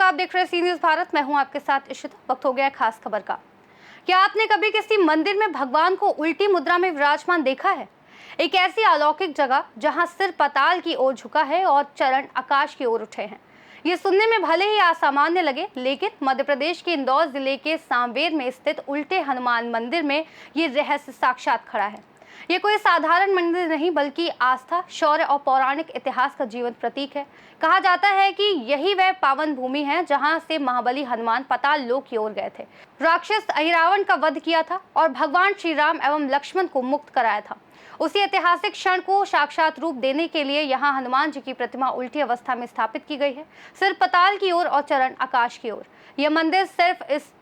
नमस्कार, आप देख रहे हैं सी न्यूज़ भारत। मैं हूं आपके साथ इशिता। वक्त हो गया है खास खबर का। क्या आपने कभी किसी मंदिर में भगवान को उल्टी मुद्रा में विराजमान देखा है? एक ऐसी अलौकिक जगह जहां सिर पाताल की ओर झुका है और चरण आकाश की ओर उठे हैं। ये सुनने में भले ही असामान्य लगे, लेकिन मध्य प्रदेश के इंदौर जिले के सांवेर में स्थित उल्टे हनुमान मंदिर में ये रहस्य साक्षात खड़ा है। ये कोई साधारण मंदिर नहीं, बल्कि आस्था, शौर्य और पौराणिक इतिहास का जीवंत प्रतीक है। कहा जाता है कि यही वह पावन भूमि है जहां से महाबली हनुमान पाताल लोक की ओर गए थे, राक्षस अहिरावण का वध किया था और भगवान श्री राम एवं लक्ष्मण को मुक्त कराया था। उसी ऐतिहासिक क्षण को साक्षात रूप देने के लिए यहाँ हनुमान जी की प्रतिमा उल्टी अवस्था में स्थापित की गई है, सिर पाताल की ओर और चरण आकाश की ओर। यह मंदिर सिर्फ इस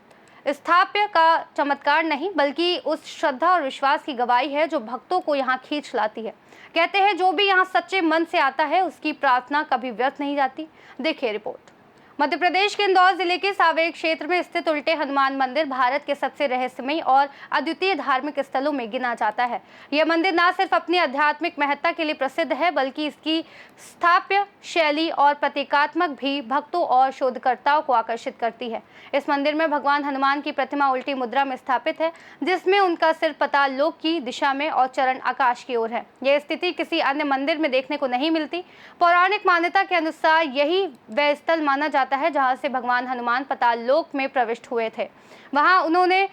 स्थापत्य का चमत्कार नहीं, बल्कि उस श्रद्धा और विश्वास की गवाही है जो भक्तों को यहाँ खींच लाती है। कहते हैं जो भी यहाँ सच्चे मन से आता है उसकी प्रार्थना कभी व्यर्थ नहीं जाती। देखिए रिपोर्ट। मध्य प्रदेश के इंदौर जिले के सांवेर क्षेत्र में स्थित उल्टे हनुमान मंदिर भारत के सबसे रहस्यमयी और अद्वितीय धार्मिक स्थलों में गिना जाता है। यह मंदिर न सिर्फ अपनी आध्यात्मिक महत्ता के लिए प्रसिद्ध है, बल्कि इसकी स्थापत्य शैली और प्रतीकात्मक भी भक्तों और शोधकर्ताओं को आकर्षित करती है। इस मंदिर में भगवान हनुमान की प्रतिमा उल्टी मुद्रा में स्थापित है, जिसमें उनका सिर पाताल लोक की दिशा में और चरण आकाश की ओर है। यह स्थिति किसी अन्य मंदिर में देखने को नहीं मिलती। पौराणिक मान्यता के अनुसार यही वह स्थल माना जाता है जहां से भगवान हनुमान पाताल लोक में प्रविष्ट हुए थे। वहां उन्होंने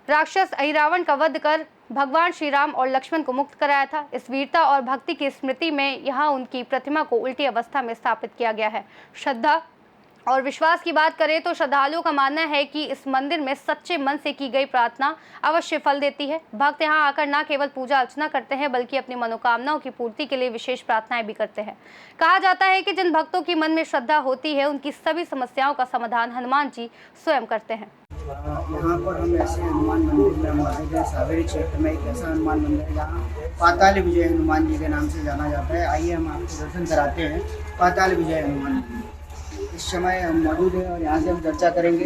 राक्षस अहिरावण का वध कर भगवान श्री राम और लक्ष्मण को मुक्त कराया था। इस वीरता और भक्ति की स्मृति में यहाँ उनकी प्रतिमा को उल्टी अवस्था में स्थापित किया गया है। श्रद्धा और विश्वास की बात करें तो श्रद्धालुओं का मानना है कि इस मंदिर में सच्चे मन से की गई प्रार्थना अवश्य फल देती है। भक्त यहाँ आकर न केवल पूजा अर्चना करते हैं, बल्कि अपनी मनोकामनाओं की पूर्ति के लिए विशेष प्रार्थनाएं भी करते हैं। कहा जाता है कि जिन भक्तों की मन में श्रद्धा होती है, उनकी सभी समस्याओं का समाधान हनुमान जी स्वयं करते हैं। यहाँ पर हम ऐसे हनुमान मंदिर में मौजूद है। सांवेर क्षेत्र में एक ऐसा हनुमान मंदिर है जहाँ पाताल विजय हनुमान जी के नाम से जाना जाता है। आइए हम आपको दर्शन कराते हैं पाताल विजय हनुमान मंदिर। इस समय हम मौजूद हैं और यहाँ से हम चर्चा करेंगे।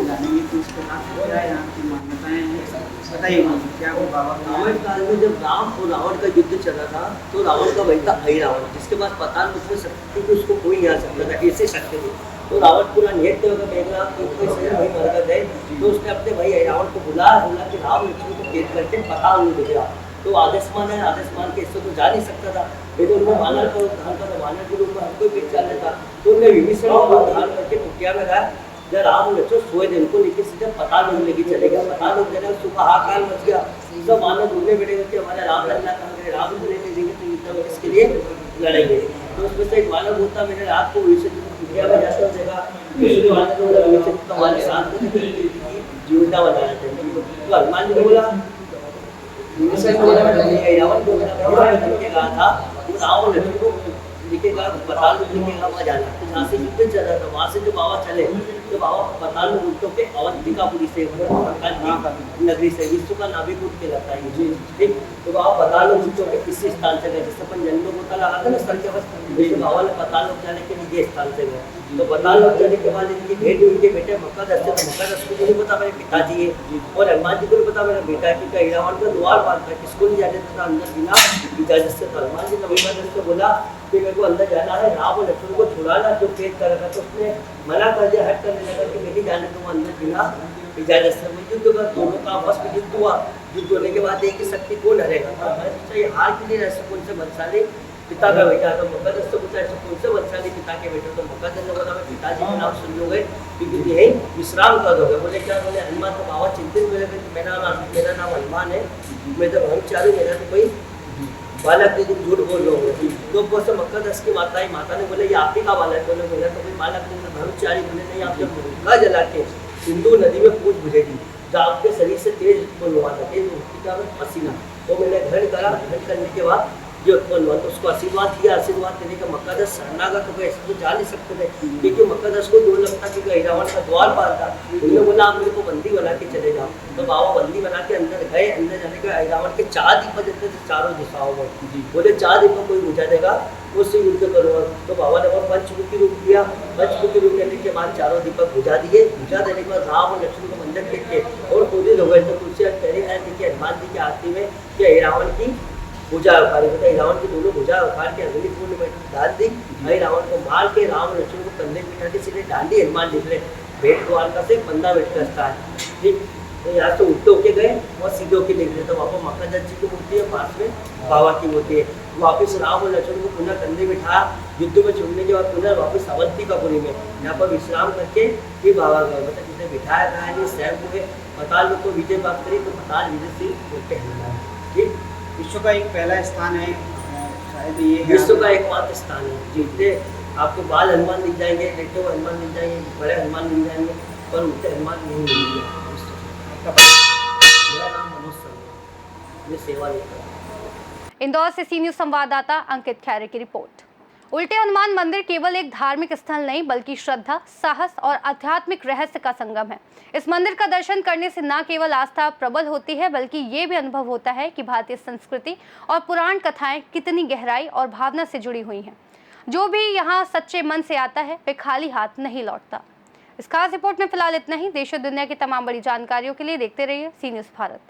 जानेंगे कि इसके क्या यहाँ की मान्यताएँ हैं। बताइए क्या वो बाबा रामायण काल में जब राम और रावण का युद्ध चला था, तो रावण का भाई था अहिरावण, जिसके पास पाताल लोक में शक्ति थी, उसको कोई नहीं आ सकता था, ऐसे शक्ति थी। तो रावण पूरा नियत होकर देख रहा कि कोई सही भाई मरकत है, तो उसने अपने भाई अहिरावण को बोला कि राम लक्ष्मण को कैद करके पाताल में दिख रहा। तो आदेशमान है, आदेशमान के इससे तो जा नहीं सकता था, लेकिन उन्होंने वानर को धारण कर वानर के रूप में हमको पहचान लेता। तो उन्होंने विभीषण को धारण करके कुटिया में रहा। जब राम लक्ष्मण सोए थे, उनको लेके सीधे पाताल लोक लेके चले गया। पाताल लोक जाने सुबह हाहाकार मच गया। सब वानर ढूंढने बैठे कि हमारे राम लल्ला कहाँ गए, राम को लेने देंगे तो युद्ध में किसके लिए लड़ेंगे। तो उसमें से एक वानर बोलता, मैंने रात को विभीषण को कुटिया में जाता देखा, दूसरे वानर को बोला विभीषण तो हमारे साथ जीवता बनाना चाहिए। तो हनुमान जी ने बोला रावण को कहा था वो रावण लक्ष्मण को लिखेगा पाताल में लिखेगा वहाँ जाना। तो जहाँ से युद्ध चल रहा था वहाँ से जो बाबा चले, तो बाबा पाताल में उल्टों पे अवंतिकापुरी से नगरी से विश्व का नाभिकूट कहलाता है जी, ठीक। तो बाबा पाताल में उल्टों पे इसी स्थान से गए, जैसे अपन जन्म होता लगा था ना सर के बस, जैसे बाबा ने पाताल लोक जाने के लिए स्थान से गए। तो पाताल लोक जाने के बाद इनकी भेंट हुई के बेटे मक्कादस से, मक्कादस को नहीं पता मेरे पिताजी है, और हनुमान जी को नहीं पता मेरा बेटा है, क्योंकि अहिरावण का द्वार बांध था, किसको नहीं जाने देता अंदर बिना इजाजत से। तो हनुमान जी ने मक्कादस से बोला कि मेरे को अंदर जाना है, राम और लक्ष्मण को छुड़ाना जो कैद कर रखा। तो उसने मना कर दिया, हट करने लगा कि मैं नहीं जाने दूंगा अंदर बिना इजाजत से। युद्ध का दोनों का आपस में युद्ध हुआ। युद्ध होने के बाद एक ही शक्ति कौन हरेगा, तो ये हार के लिए ऐसे कौन से बलशाली पिता का बेटा। तो मक्कादस से पूछा ऐसे कौन से बलशाली पिता के बेटे। तो मक्कादस ने बोला मैं पिताजी के नाम सुन लोगे क्योंकि यही विश्राम कर दोगे। बोले क्या? बोले हनुमान। तो बाबा चिंतित हुए, मेरा नाम हनुमान है, मैं तो ब्रह्मचारी, मेरा तो कोई बालक नहीं, तुम झूठ बोल रहे हो। तो बहुत से मक्कादस की माता ने बोले ये आप ही का बालक। बोले मेरा तो कोई बालक नहीं, ब्रह्मचारी। बोले नहीं, आप जब मुर्गा जला के सिंधु नदी में पूछ बुझेगी तो आपके शरीर से तेज उत्पन्न हुआ था, तेज क्या पसीना। तो मैंने ग्रहण करा, ग्रहण करने के बाद ये उत्पन्न हुआ। तो उसको आशीर्वाद किया। आशीर्वाद देने का मक्कादस शरणागत हो गए, ऐसे तो जा नहीं सकते थे, क्योंकि मक्कादस को डर लगता क्योंकि अहिरावण का द्वार पार था। उन्होंने बोला आप मेरे को बंदी बना के चले जाओ। तो बाबा बंदी बना के अंदर गए। अंदर जाने के अहिरावण के 4 दीपक जलते थे चारों दिशाओं में। बोले 4 दीपक कोई बुझा देगा उससे युद्ध करूँगा। तो बाबा ने और पंचमुखी रूप दिया। पंचमुखी रूप लेने के बाद चारों दीपक बुझा दिए। बुझा देने के बाद राम और लक्ष्मण को मंदिर देख के और खुद ही हो गए। तो तुलसी कह रही है कि हनुमान जी की आरती में कि अहिरावण की भुजा उखाड़ी, मतलब रावण की दोनों भुजा उखाड़ के अग्नि कुंड में डाल दी। वही रावण को मार के राम लक्ष्मण को कंधे पे बिठा के सीधे डांडी हनुमान निकले। भेंट द्वारका से 15 मिनट का रास्ता है, ठीक। तो यहाँ से उल्टे होके गए और सीधे होके निकले, तो वहाँ पर मक्कादत्त जी की मूर्ति है, पास में बाबा की मूर्ति है। वापिस राम और लक्ष्मण को पुनः कंधे बिठा युद्ध में चुनने के बाद पुनः वापिस अवंतिकापुरी में यहाँ पर विश्राम करके फिर बाबा गए, मतलब जिसे बिठाया गया है स्वयं हुए। पाताल लोग को विजय प्राप्त करी, तो पाताल विजय से बोलते हैं, ठीक। विश्व का एक पहला स्थान है, शायद ये है विश्व का एकमात्र स्थान है। जीते आपको बाल हनुमान मिल जाएंगे, लेटे हुए हनुमान मिल जाएंगे, बड़े हनुमान मिल जाएंगे, पर उल्टे हनुमान नहीं मिलेंगे। मेरा नाम मनोज शर्मा, मैं सेवा लेता हूँ। इंदौर से सी न्यूज़ संवाददाता अंकित खैरे की रिपोर्ट। उल्टे हनुमान मंदिर केवल एक धार्मिक स्थल नहीं बल्कि श्रद्धा, साहस और आध्यात्मिक रहस्य का संगम है। इस मंदिर का दर्शन करने से न केवल आस्था प्रबल होती है बल्कि ये भी अनुभव होता है कि भारतीय संस्कृति और पुराण कथाएं कितनी गहराई और भावना से जुड़ी हुई हैं। जो भी यहाँ सच्चे मन से आता है वे खाली हाथ नहीं लौटता। इस खास रिपोर्ट में फिलहाल इतना ही। देश और दुनिया की तमाम बड़ी जानकारियों के लिए देखते रहिए सी न्यूज़ भारत।